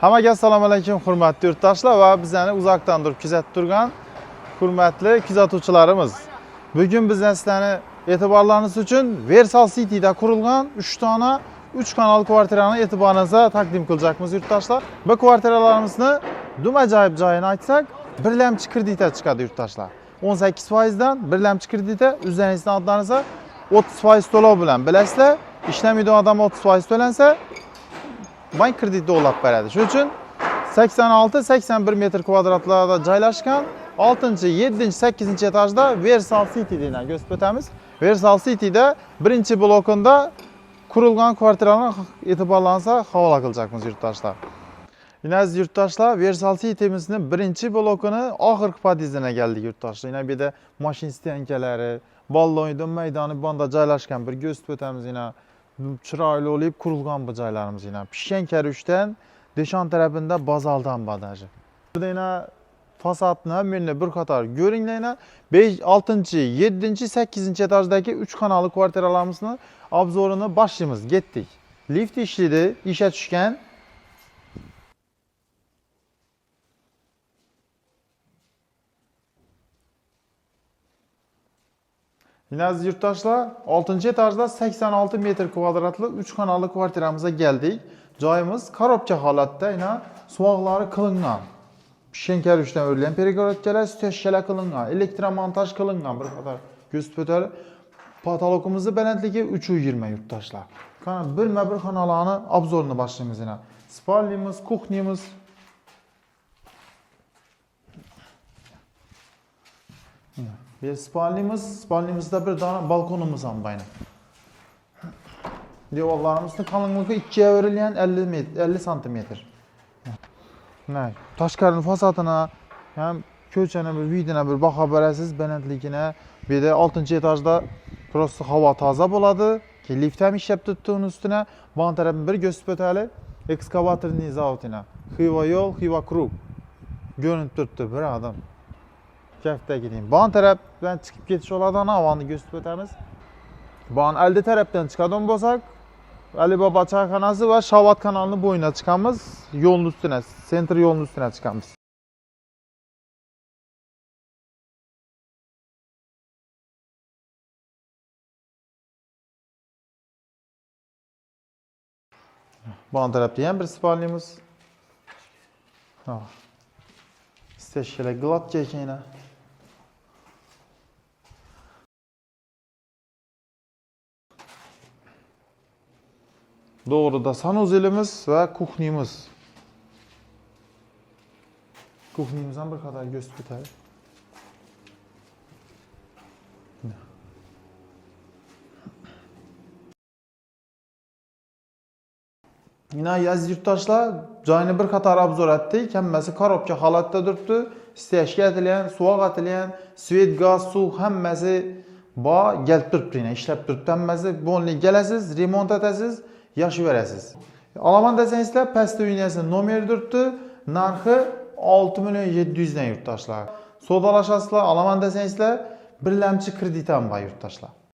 Hammaga assalomu alaykum hurmatli yurtdoshlar va bizani uzoqdan turib kuzatib turgan hurmatli kuzatuvchilarimiz. Bugun bizlar sizlarni e'tiborlaringiz uchun Versal City'da qurilgan 3 dona 3 kanal kvartirani e'tiboringizga taqdim qilacakmiz yurtdoshlar. Bu kvartiralarimizni dum ajoyib joyini aytsak, birlamchi kreditga chiqadi yurtdoshlar. 18% dan birlamchi kreditga o'zingizning oldingizga 30% to'lov bilan bilasizlar, ishlamaydigan odam 30% to'lansa bank krediti olib beradi. Shuning uchun 86-81 metr kvadratlarda joylashgan 6-7-8 etajda Versal City degan ko'rsatib o'tamiz. Versal City'da birinchi blokunda qurilgan kvartiralarni e'tiborlaringizga havola qilacakmiz yurtdoshlar. Aziz yurtdoshlar, Versal City'mizning birinchi blokini oxirgi podyezdina keldik yurtdoshlar. Yana bu yerda mashina stankalari, balla o'yin maydoni bonda joylashgan bir ko'rsatib o'tamiz. Yana chiroyli olib qurilgan bu joylarimiz yana pishgan karushdan deshon tarafida bazaldan badajı. Burada yana fasadni menni bir qator ko'ringlar. 5, 6, 7, 8 etajdagi 3 kanalli kvartiralarimizni obzorini boshlaymiz. Ketdik. Lift ishlaydi, ishga tushgan. Aziz yurtdoshlar, 6 etajda 86 metr kvadratli 3 kanalli kvartiramizga keldik. Joyimiz korobka holatda, yana suvoqlari qilingan. Pishgan karushdan o'rilgan peregorodkalar, steshkalar qilingan, elektromontaj qilingan bir qator ko'rsatib o'tadi. Patologimizni balandligi 3.20 yurtdoshlar. Qani bir xonalarni obzorini boshlaymiz yana. Spalnimiz, kuxnyamiz. Bir spalnimizda bir dona balkonumuz ham bayna. Devorlarimizning qalinligi 2 ga o'rilgan 50 cm. Tashqari fasadini ham ko'chani bir vidini bir baho berasiz, balandligini. Bu yerda 6-etajda prosta havo toza bo'ladi. Lift ham ishlab turibdi uning ustuna. Bu tarafni bir ko'rsatib o'taylik. Ekskavatorning zavodini. Xiva yo'l, xiva krug. Ko'rinib turibdi bir odam. Kaftdagi deyim. Bon tarafdan chiqib ketish oladigan havoni ko'rsatib o'tamiz. Bon oldi tarafdan chiqadigan bo'lsak, Alibaba choyxonasi va Shavot kanalining bo'yina chiqamiz. Yo'lning ustuna, sentr yo'lning ustuna chiqamiz. Bon tarafda ham bir spalnimiz. Steshkalar gladka ekan. Doğruda sanuzelimiz ve kuxnyamiz. Kuxnyamizdan bir qadar ko'rsatib o'taylik. Yine aziz yurtdoshlar, joyni bir qator obzor etdik. Hammasi korobka holatda turibdi. Steshka atilgan, suvoq atilgan, svet, gaz, suv hammasi bor, kelib turibdi, ishlab turibdi hammasi. Bo'lni kelasiz, remont etasiz. Yaşayverasiz. Alaman desangizlar, pastda uynasini nomeri turibdi, narxi 6.700 dan yurtdoshlar. Sodalashasizlar, alaman desangizlar, birlamchi kredit ham bor yurtdoshlar.